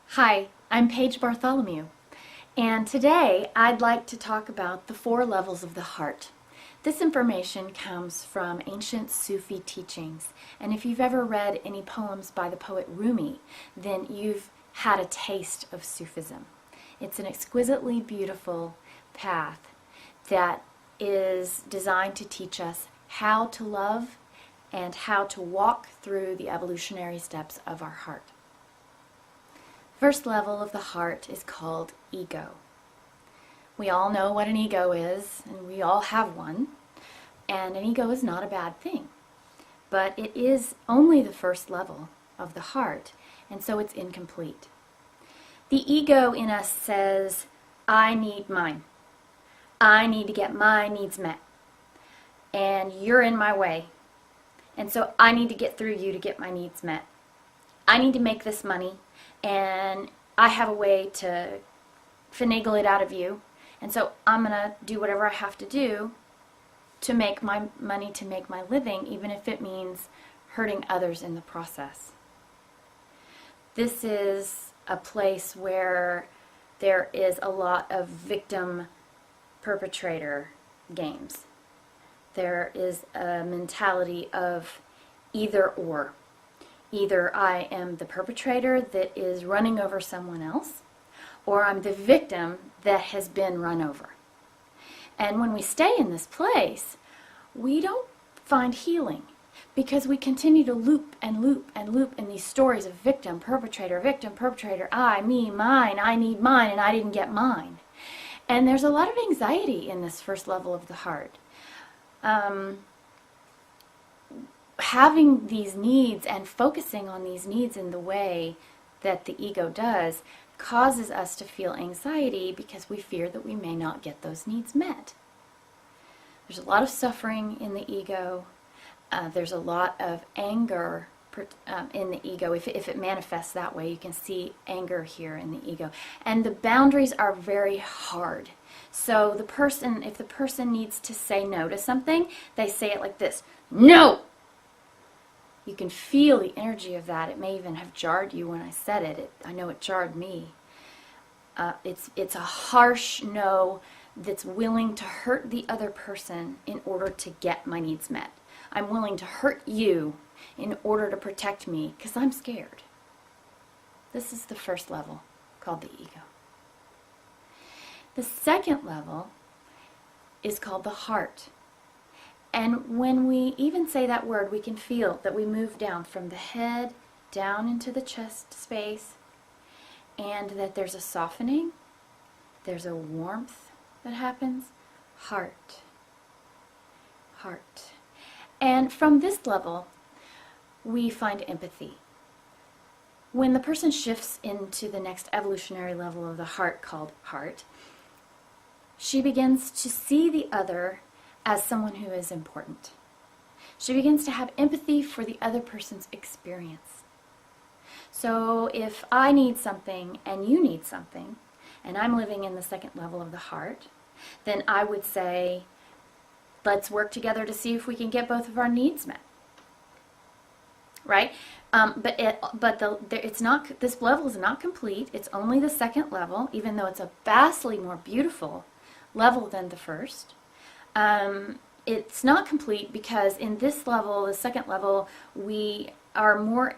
Hi, I'm Paige Bartholomew, and today I'd like to talk about the 4 levels of the heart. This information comes from ancient Sufi teachings, and if you've ever read any poems by the poet Rumi, then you've had a taste of Sufism. It's an exquisitely beautiful path that is designed to teach us how to love and how to walk through the evolutionary steps of our heart. First level of the heart is called ego. We all know what an ego is, and we all have one, and an ego is not a bad thing. But it is only the first level of the heart, and so it's incomplete. The ego in us says, I need mine. I need to get my needs met. And you're in my way. And so I need to get through you to get my needs met. I need to make this money, and I have a way to finagle it out of you, and so I'm going to do whatever I have to do to make my money, to make my living, even if it means hurting others in the process. This is a place where there is a lot of victim-perpetrator games. There is a mentality of either or. Either I am the perpetrator that is running over someone else, or I'm the victim that has been run over. And when we stay in this place, we don't find healing because we continue to loop and loop and loop in these stories of victim, perpetrator, I, me, mine, I need mine, and I didn't get mine. And there's a lot of anxiety in this first level of the heart. Having these needs and focusing on these needs in the way that the ego does causes us to feel anxiety because we fear that we may not get those needs met. There's a lot of suffering in the ego. There's a lot of anger in the ego. If it manifests that way, you can see anger here in the ego. And the boundaries are very hard. So if the person needs to say no to something, they say it like this: no! You can feel the energy of that. It may even have jarred you when I said it. I know it jarred me. It's a harsh no that's willing to hurt the other person in order to get my needs met. I'm willing to hurt you in order to protect me because I'm scared. This is the first level, called the ego. The second level is called the heart. And when we even say that word, we can feel that we move down from the head down into the chest space, and that there's a softening, there's a warmth that happens. Heart. Heart. And from this level, we find empathy. When the person shifts into the next evolutionary level of the heart, called heart, she begins to see the other as someone who is important. She begins to have empathy for the other person's experience. So if I need something and you need something, and I'm living in the second level of the heart, then I would say, let's work together to see if we can get both of our needs met. Right? It's not. This level is not complete. It's only the second level, even though it's a vastly more beautiful level than the first. It's not complete because in this level, the second level, we're more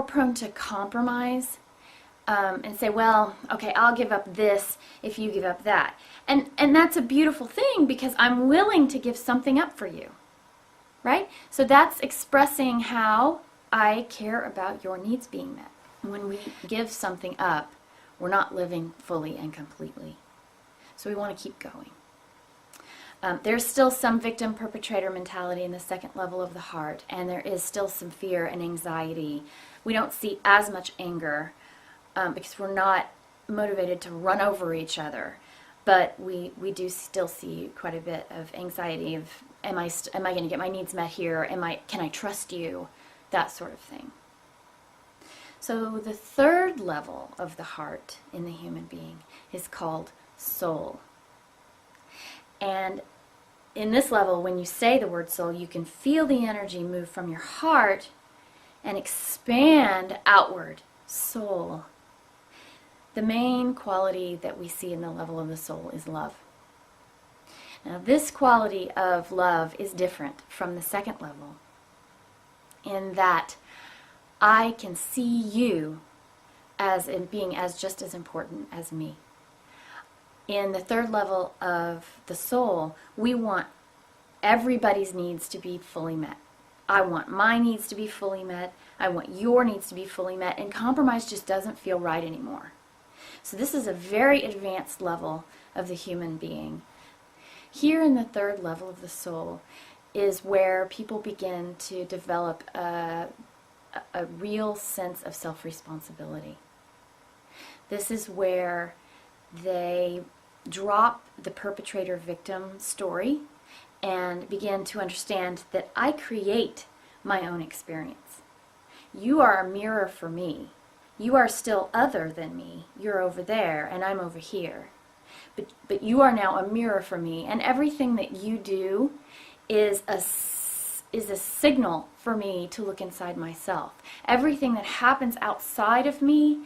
prone to compromise and say, well, okay, I'll give up this if you give up that. And that's a beautiful thing because I'm willing to give something up for you, right? So that's expressing how I care about your needs being met. When we give something up, we're not living fully and completely. So we want to keep going. There's still some victim-perpetrator mentality in the second level of the heart, and there is still some fear and anxiety. We don't see as much anger because we're not motivated to run over each other, but we do still see quite a bit of anxiety of, am I going to get my needs met here? Can I trust you? That sort of thing. So the third level of the heart in the human being is called soul. And in this level, when you say the word soul, you can feel the energy move from your heart and expand outward. Soul, The main quality that we see in the level of the soul is love. Now, this quality of love is different from the second level in that I can see you as in being as just as important as me. In the third level of the soul, we want everybody's needs to be fully met. I want my needs to be fully met. I want your needs to be fully met. And compromise just doesn't feel right anymore. So this is a very advanced level of the human being. Here in the third level of the soul is where people begin to develop a real sense of self-responsibility. This is where they drop the perpetrator-victim story and begin to understand that I create my own experience. You are a mirror for me. You are still other than me. You're over there and I'm over here. But you are now a mirror for me, and everything that you do is a signal for me to look inside myself. Everything that happens outside of me,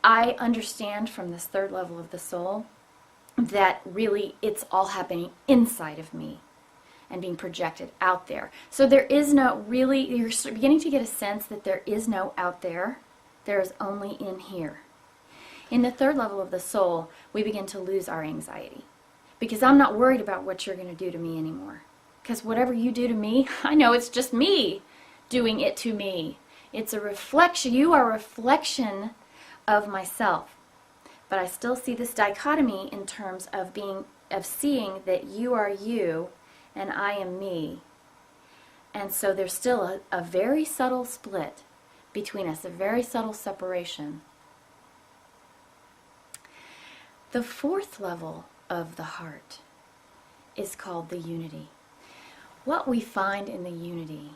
I understand from this third level of the soul that really it's all happening inside of me and being projected out there. So there is no really, you're beginning to get a sense that there is no out there. There is only in here. In the third level of the soul, we begin to lose our anxiety because I'm not worried about what you're going to do to me anymore. Because whatever you do to me, I know it's just me doing it to me. It's a reflection. You are a reflection of myself. But I still see this dichotomy in terms of seeing that you are you and I am me. And so there's still a very subtle split between us, a very subtle separation. The fourth level of the heart is called the unity. What we find in the unity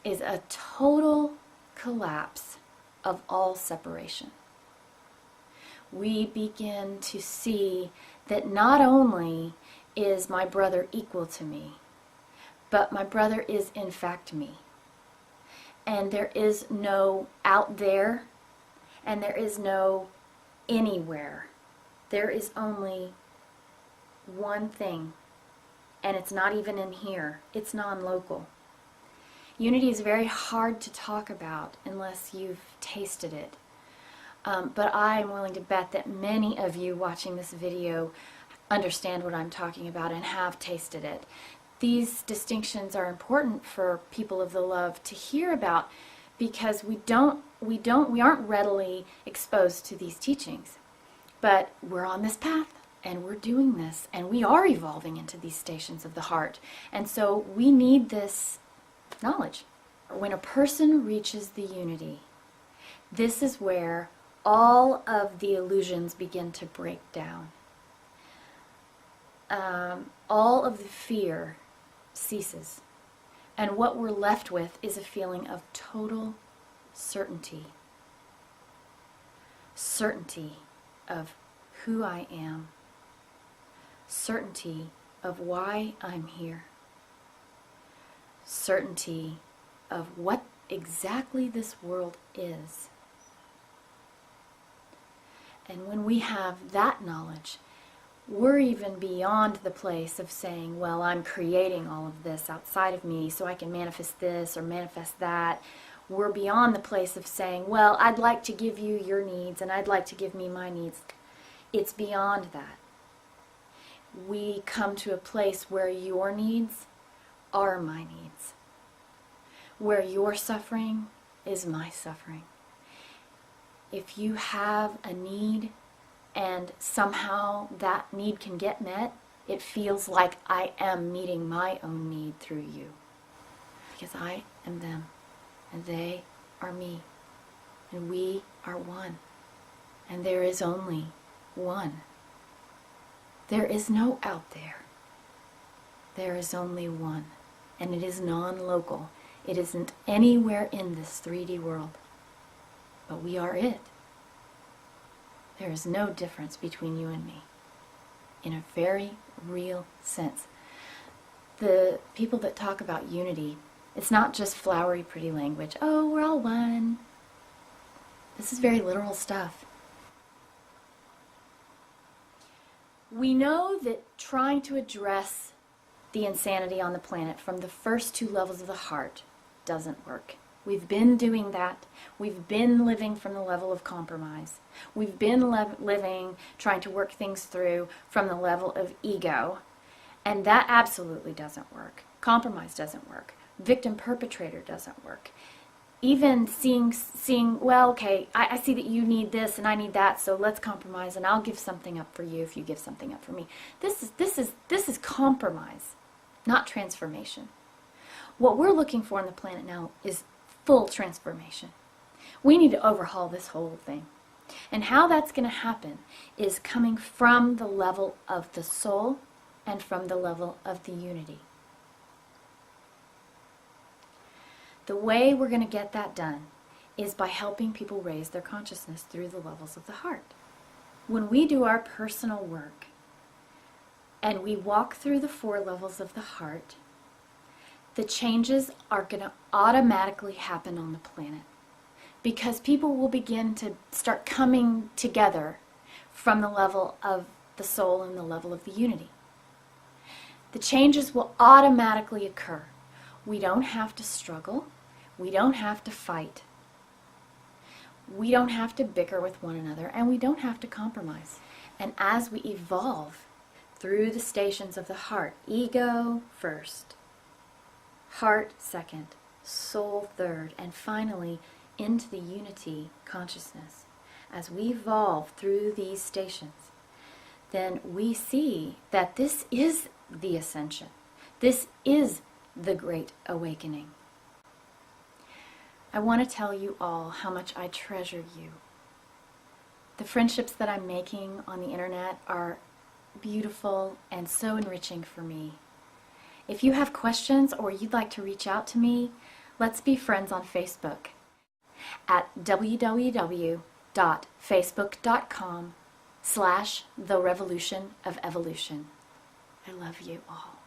is a total collapse of all separation. We begin to see that not only is my brother equal to me, but my brother is in fact me. And there is no out there, and there is no anywhere. There is only one thing, and it's not even in here. It's non-local. Unity is very hard to talk about unless you've tasted it. But I'm willing to bet that many of you watching this video understand what I'm talking about and have tasted it. These distinctions are important for people of the love to hear about because we aren't readily exposed to these teachings. But we're on this path, and we're doing this, and we are evolving into these stations of the heart. And so we need this knowledge. When a person reaches the unity, this is where all of the illusions begin to break down. All of the fear ceases. And what we're left with is a feeling of total certainty. Certainty of who I am. Certainty of why I'm here. Certainty of what exactly this world is. And when we have that knowledge, we're even beyond the place of saying, well, I'm creating all of this outside of me so I can manifest this or manifest that. We're beyond the place of saying, well, I'd like to give you your needs and I'd like to give me my needs. It's beyond that. We come to a place where your needs are my needs. Where your suffering is my suffering. If you have a need and somehow that need can get met, it feels like I am meeting my own need through you. Because I am them. And they are me. And we are one. And there is only one. There is no out there. There is only one. And it is non-local. It isn't anywhere in this 3D world. But we are it. There is no difference between you and me. In a very real sense. The people that talk about unity, it's not just flowery, pretty language. Oh, we're all one. This is very literal stuff. We know that trying to address the insanity on the planet from the first two levels of the heart doesn't work. We've been doing that. We've been living from the level of compromise. We've been living, trying to work things through from the level of ego. And that absolutely doesn't work. Compromise doesn't work. Victim-perpetrator doesn't work. Even seeing, well, okay, I see that you need this and I need that, so let's compromise and I'll give something up for you if you give something up for me. This is compromise, not transformation. What we're looking for on the planet now is full transformation. We need to overhaul this whole thing. And how that's going to happen is coming from the level of the soul and from the level of the unity. The way we're going to get that done is by helping people raise their consciousness through the levels of the heart. When we do our personal work and we walk through the 4 levels of the heart, the changes are going to automatically happen on the planet because people will begin to start coming together from the level of the soul and the level of the unity. The changes will automatically occur. We don't have to struggle. We don't have to fight. We don't have to bicker with one another, and we don't have to compromise. And as we evolve through the stations of the heart, ego first, heart second, soul third, and finally into the unity consciousness. As we evolve through these stations, then we see that this is the ascension. This is the great awakening. I want to tell you all how much I treasure you. The friendships that I'm making on the internet are beautiful and so enriching for me. If you have questions or you'd like to reach out to me, let's be friends on Facebook at www.facebook.com/The Revolution of Evolution. I love you all.